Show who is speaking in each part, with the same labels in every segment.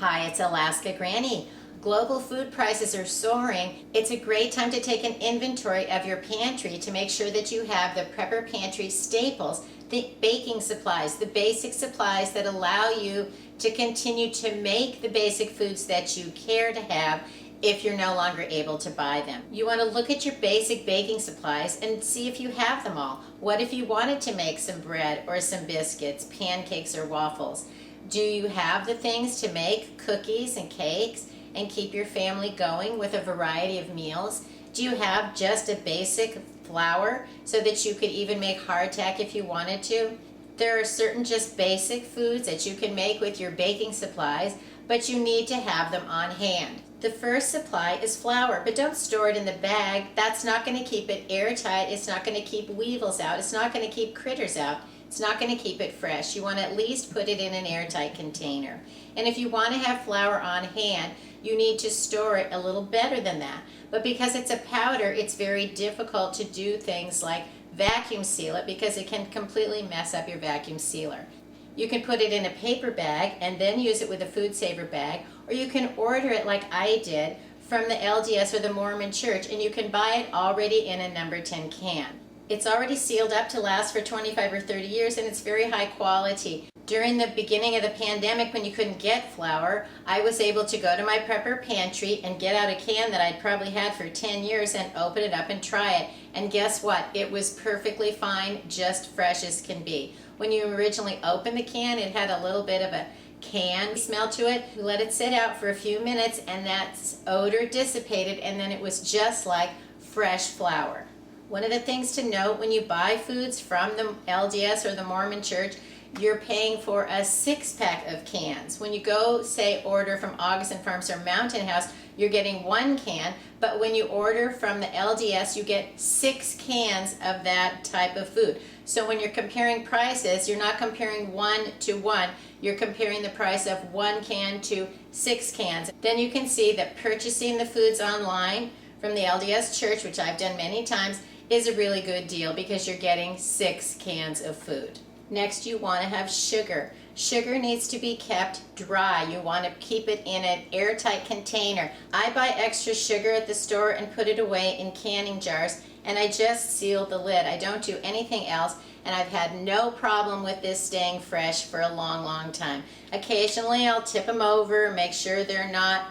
Speaker 1: Hi, it's Alaska Granny. Global food prices are soaring. It's a great time to take an inventory of your pantry to make sure that you have the Prepper Pantry staples, the baking supplies, the basic supplies that allow you to continue to make the basic foods that you care to have if you're no longer able to buy them. You want to look at your basic baking supplies and see if you have them all. What if you wanted to make some bread or some biscuits, pancakes or waffles? Do you have the things to make cookies and cakes and keep your family going with a variety of meals? Do you have just a basic flour so that you could even make hardtack if you wanted to? There are certain just basic foods that you can make with your baking supplies, but you need to have them on hand. The first supply is flour, but don't store it in the bag. That's not going to keep it airtight. It's not going to keep weevils out. It's not going to keep critters out. It's not going to keep it fresh. You want to at least put it in an airtight container. And if you want to have flour on hand, you need to store it a little better than that. But because it's a powder, it's very difficult to do things like vacuum seal it because it can completely mess up your vacuum sealer. You can put it in a paper bag and then use it with a food saver bag, or you can order it like I did from the LDS or the Mormon Church, and you can buy it already in a number 10 can. It's already sealed up to last for 25 or 30 years, and it's very high quality. During the beginning of the pandemic, when you couldn't get flour, I was able to go to my Prepper Pantry and get out a can that I'd probably had for 10 years and open it up and try it. And guess what? It was perfectly fine, just fresh as can be. When you originally opened the can, it had a little bit of a can smell to it. We let it sit out for a few minutes and that odor dissipated, and then it was just like fresh flour. One of the things to note when you buy foods from the LDS or the Mormon Church, you're paying for a 6-pack of cans. When you go, say, order from August Farms or Mountain House, you're getting 1 can, but when you order from the LDS, you get 6 cans of that type of food. So when you're comparing prices, you're not comparing 1 to 1, you're comparing the price of 1 can to 6 cans. Then you can see that purchasing the foods online from the LDS Church, which I've done many times, is a really good deal because you're getting 6 cans of food. Next, you want to have sugar. Sugar needs to be kept dry. You want to keep it in an airtight container. I buy extra sugar at the store and put it away in canning jars, and I just seal the lid. I don't do anything else, and I've had no problem with this staying fresh for a long, long time. Occasionally, I'll tip them over, make sure they're not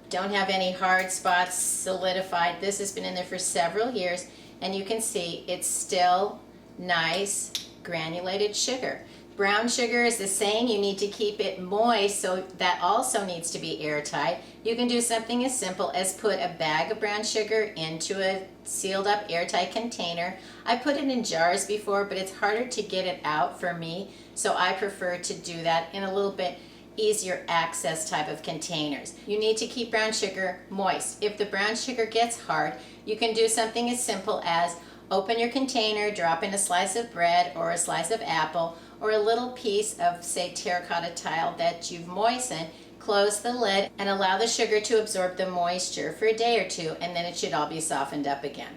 Speaker 1: don't have any hard spots solidified. This has been in there for several years, and you can see it's still nice granulated sugar. Brown sugar is the same. You need to keep it moist, so that also needs to be airtight. You can do something as simple as put a bag of brown sugar into a sealed up airtight container. I put it in jars before, but it's harder to get it out for me, so I prefer to do that in a little bit easier access type of containers. You need to keep brown sugar moist. If the brown sugar gets hard, you can do something as simple as open your container, drop in a slice of bread or a slice of apple or a little piece of, say, terracotta tile that you've moistened, close the lid and allow the sugar to absorb the moisture for a day or two, and then it should all be softened up again.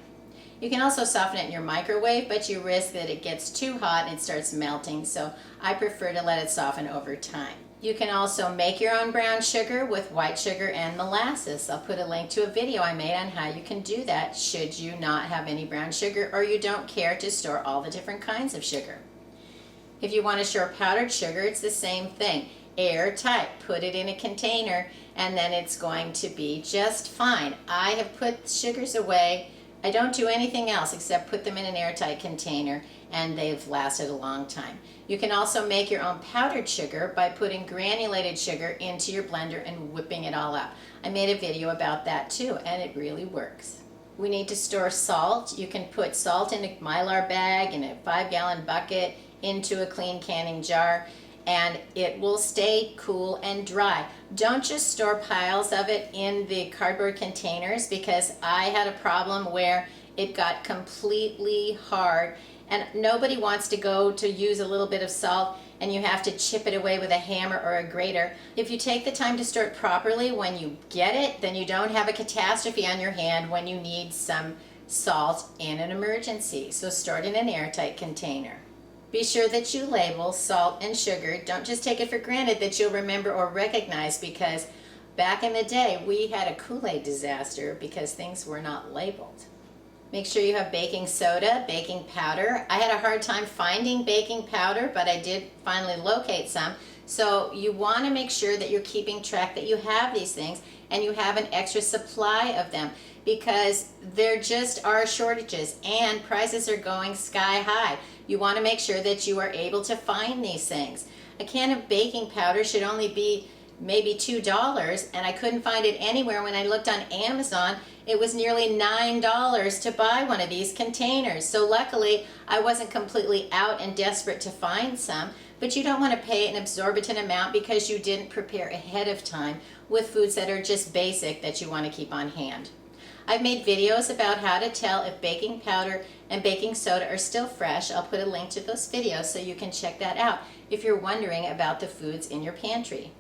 Speaker 1: You can also soften it in your microwave, but you risk that it gets too hot and it starts melting, so I prefer to let it soften over time. You can also make your own brown sugar with white sugar and molasses. I'll put a link to a video I made on how you can do that should you not have any brown sugar or you don't care to store all the different kinds of sugar. If you want to store powdered sugar, it's the same thing. Airtight, put it in a container and then it's going to be just fine. I have put sugars away. I don't do anything else except put them in an airtight container, and they've lasted a long time. You can also make your own powdered sugar by putting granulated sugar into your blender and whipping it all up. I made a video about that too, and it really works. We need to store salt. You can put salt in a Mylar bag, in a 5-gallon bucket, into a clean canning jar, and it will stay cool and dry. Don't just store piles of it in the cardboard containers, because I had a problem where it got completely hard and nobody wants to go to use a little bit of salt and you have to chip it away with a hammer or a grater. If you take the time to store it properly when you get it, then you don't have a catastrophe on your hand when you need some salt in an emergency. So store it in an airtight container. Be sure that you label salt and sugar. Don't just take it for granted that you'll remember or recognize, because back in the day we had a Kool-Aid disaster because things were not labeled. Make sure you have baking soda, baking powder. I had a hard time finding baking powder, but I did finally locate some. So you want to make sure that you're keeping track that you have these things and you have an extra supply of them, because there just are shortages and prices are going sky high. You want to make sure that you are able to find these things. A can of baking powder should only be maybe $2, and I couldn't find it anywhere. When I looked on Amazon, it was nearly $9 to buy one of these containers. So luckily I wasn't completely out and desperate to find some, but you don't want to pay an exorbitant amount because you didn't prepare ahead of time with foods that are just basic that you want to keep on hand. I've made videos about how to tell if baking powder and baking soda are still fresh. I'll put a link to those videos so you can check that out if you're wondering about the foods in your pantry.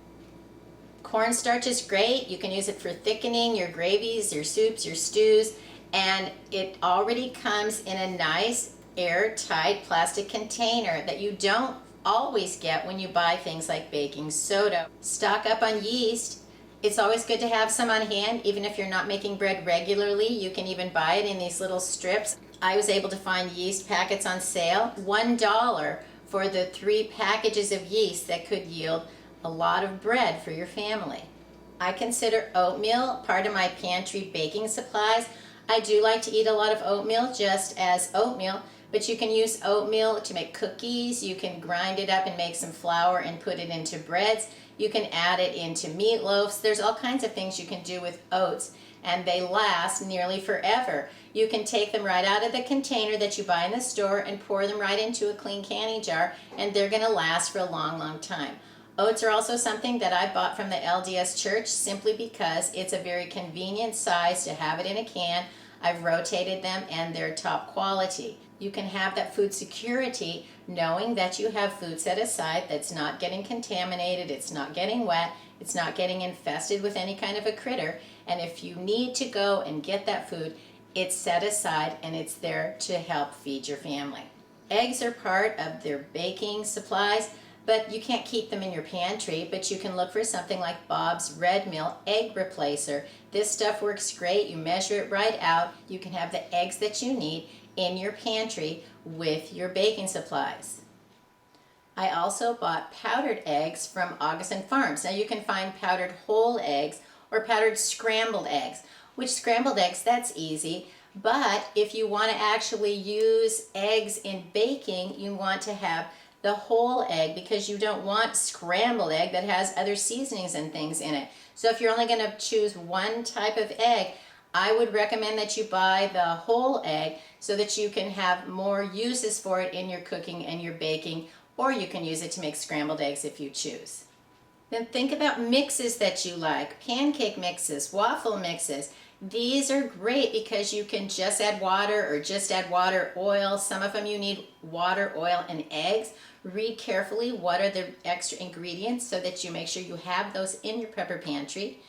Speaker 1: Cornstarch is great. You can use it for thickening your gravies, your soups, your stews, and it already comes in a nice airtight plastic container that you don't always get when you buy things like baking soda. Stock up on yeast. It's always good to have some on hand, even if you're not making bread regularly. You can even buy it in these little strips. I was able to find yeast packets on sale. $1 for the 3 packages of yeast that could yield a lot of bread for your family. I consider oatmeal part of my pantry baking supplies. I do like to eat a lot of oatmeal just as oatmeal, but you can use oatmeal to make cookies. You can grind it up and make some flour and put it into breads. You can add it into meatloaves. There's all kinds of things you can do with oats, and they last nearly forever. You can take them right out of the container that you buy in the store and pour them right into a clean canning jar, and they're going to last for a long, long time. Oats are also something that I bought from the LDS Church simply because it's a very convenient size to have it in a can. I've rotated them and they're top quality. You can have that food security knowing that you have food set aside that's not getting contaminated, it's not getting wet, it's not getting infested with any kind of a critter, and if you need to go and get that food, it's set aside and it's there to help feed your family. Eggs are part of their baking supplies, but you can't keep them in your pantry, but you can look for something like Bob's Red Mill Egg Replacer. This stuff works great. You measure it right out. You can have the eggs that you need in your pantry with your baking supplies. I also bought powdered eggs from Augustin Farms. Now you can find powdered whole eggs or powdered scrambled eggs. Which scrambled eggs, that's easy. But if you want to actually use eggs in baking, you want to have the whole egg, because you don't want scrambled egg that has other seasonings and things in it. So if you're only going to choose one type of egg, I would recommend that you buy the whole egg so that you can have more uses for it in your cooking and your baking, or you can use it to make scrambled eggs if you choose. Then think about mixes that you like. Pancake mixes, waffle mixes. These are great because you can just add water or just add water, oil. Some of them you need water, oil, and eggs. Read carefully what are the extra ingredients so that you make sure you have those in your prepper pantry.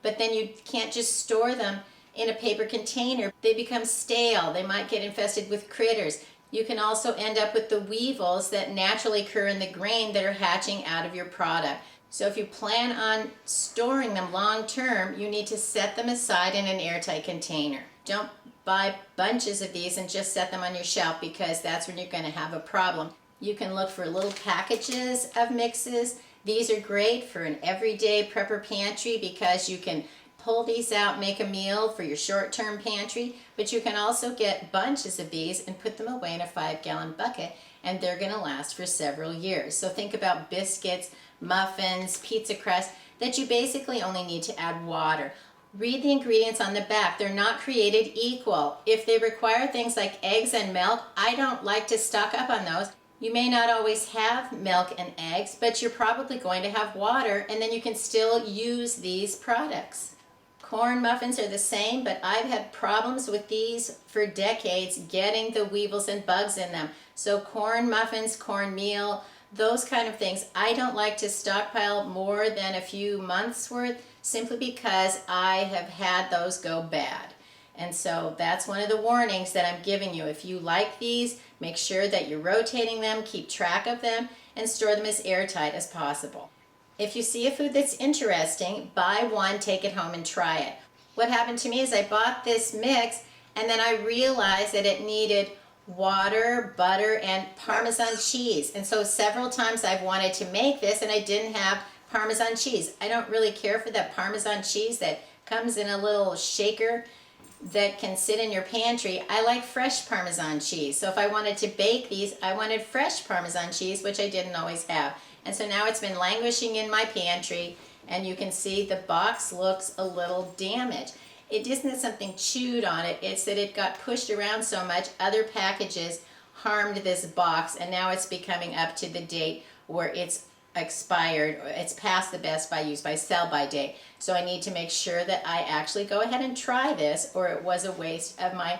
Speaker 1: But then you can't just store them in a paper container. They become stale. They might get infested with critters. You can also end up with the weevils that naturally occur in the grain that are hatching out of your product. So if you plan on storing them long term, you need to set them aside in an airtight container. Don't buy bunches of these and just set them on your shelf, because that's when you're going to have a problem. You can look for little packages of mixes. These are great for an everyday prepper pantry because you can pull these out, make a meal for your short-term pantry, but you can also get bunches of these and put them away in a 5-gallon bucket, and they're going to last for several years. So think about biscuits, muffins, pizza crust, that you basically only need to add water. Read the ingredients on the back. They're not created equal. If they require things like eggs and milk, I don't like to stock up on those. You may not always have milk and eggs, but you're probably going to have water, and then you can still use these products. Corn muffins are the same, but I've had problems with these for decades getting the weevils and bugs in them. So corn muffins, cornmeal, those kind of things, I don't like to stockpile more than a few months worth, simply because I have had those go bad. And so that's one of the warnings that I'm giving you. If you like these, Make sure that you're rotating them, keep track of them, and store them as airtight as possible. If you see a food that's interesting, buy one, take it home and try it. What happened to me is I bought this mix and then I realized that it needed water, butter, and Parmesan cheese. And so several times I've wanted to make this and I didn't have Parmesan cheese. I don't really care for that Parmesan cheese that comes in a little shaker that can sit in your pantry. I like fresh Parmesan cheese. So if I wanted to bake these, I wanted fresh Parmesan cheese, which I didn't always have. And so now it's been languishing in my pantry, and you can see the box looks a little damaged. It isn't that something chewed on it, it's that it got pushed around so much, other packages harmed this box, and now it's becoming up to the date where it's expired, or it's past the best by use by sell by date. So I need to make sure that I actually go ahead and try this, or it was a waste of my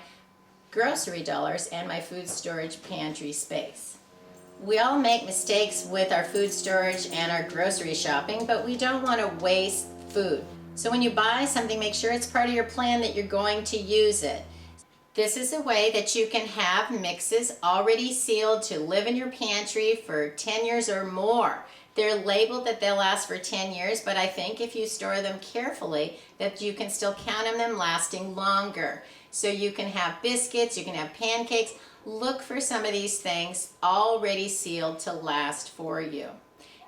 Speaker 1: grocery dollars and my food storage pantry space. We all make mistakes with our food storage and our grocery shopping, but we don't want to waste food. So when you buy something, make sure it's part of your plan that you're going to use it. This is a way that you can have mixes already sealed to live in your pantry for 10 years or more. They're labeled that they'll last for 10 years, but I think if you store them carefully, that you can still count on them lasting longer. So you can have biscuits, you can have pancakes. Look for some of these things already sealed to last for you.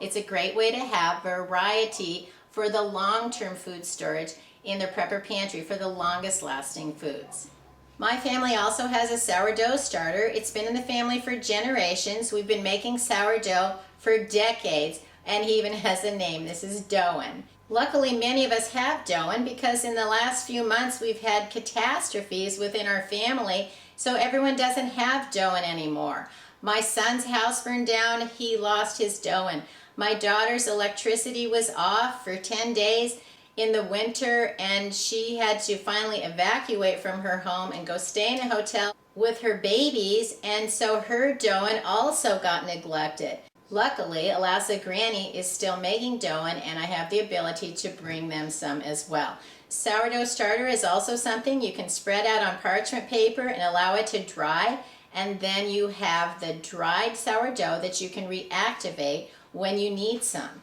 Speaker 1: It's a great way to have variety for the long-term food storage in the prepper pantry for the longest lasting foods. My family also has a sourdough starter. It's been in the family for generations. We've been making sourdough for decades, and he even has a name. This is Doughin. Luckily, many of us have Doughin because in the last few months we've had catastrophes within our family, so everyone doesn't have Doughin anymore. My son's house burned down, he lost his Doughin. My daughter's electricity was off for 10 days in the winter, and she had to finally evacuate from her home and go stay in a hotel with her babies, and so her Doughin also got neglected. Luckily, Alaska Granny is still making Doughin, and I have the ability to bring them some as well. Sourdough starter is also something you can spread out on parchment paper and allow it to dry, and then you have the dried sourdough that you can reactivate when you need some.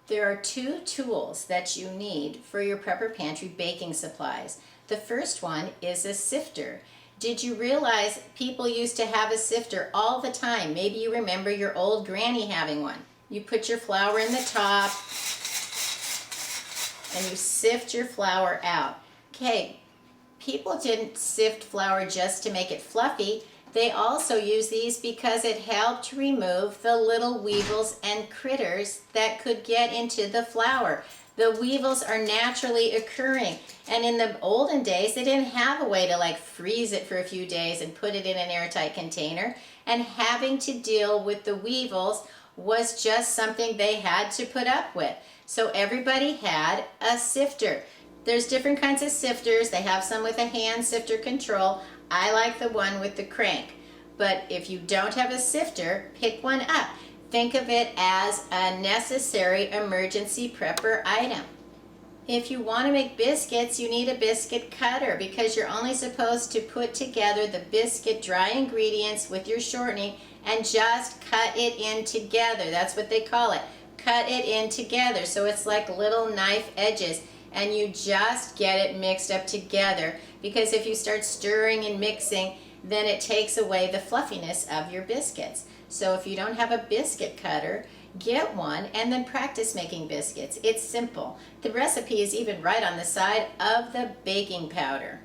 Speaker 1: There are two tools that you need for your prepper pantry baking supplies. The first one is a sifter. Did you realize people used to have a sifter all the time? Maybe you remember your old granny having one. You put your flour in the top and you sift your flour out. Okay, people didn't sift flour just to make it fluffy. They also use these because it helped remove the little weevils and critters that could get into the flour. The weevils are naturally occurring, and in the olden days they didn't have a way to like freeze it for a few days and put it in an airtight container, and having to deal with the weevils was just something they had to put up with. So everybody had a sifter. There's different kinds of sifters. They have some with a hand sifter control. I like the one with the crank. But if you don't have a sifter, pick one up. Think of it as a necessary emergency prepper item. If you want to make biscuits, you need a biscuit cutter because you're only supposed to put together the biscuit dry ingredients with your shortening and just cut it in together. That's what they call it. Cut it in together. So it's like little knife edges, and you just get it mixed up together, because if you start stirring and mixing, then it takes away the fluffiness of your biscuits. So if you don't have a biscuit cutter, get one and then practice making biscuits. It's simple. The recipe is even right on the side of the baking powder.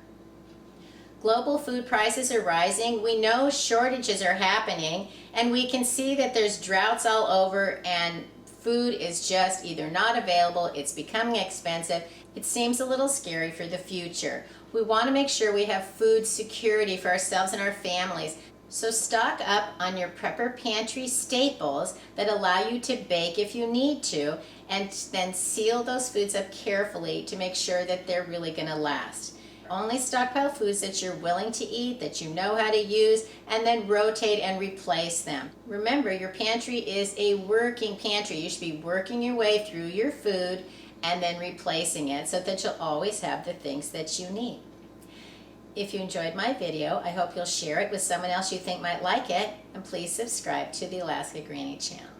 Speaker 1: Global food prices are rising. We know shortages are happening, and we can see that there's droughts all over, and food is just either not available, it's becoming expensive. It seems a little scary for the future. We want to make sure we have food security for ourselves and our families. So stock up on your prepper pantry staples that allow you to bake if you need to, and then seal those foods up carefully to make sure that they're really going to last. Only stockpile foods that you're willing to eat, that you know how to use, and then rotate and replace them. Remember, your pantry is a working pantry. You should be working your way through your food and then replacing it so that you'll always have the things that you need. If you enjoyed my video, I hope you'll share it with someone else you think might like it, and please subscribe to the Alaska Granny channel.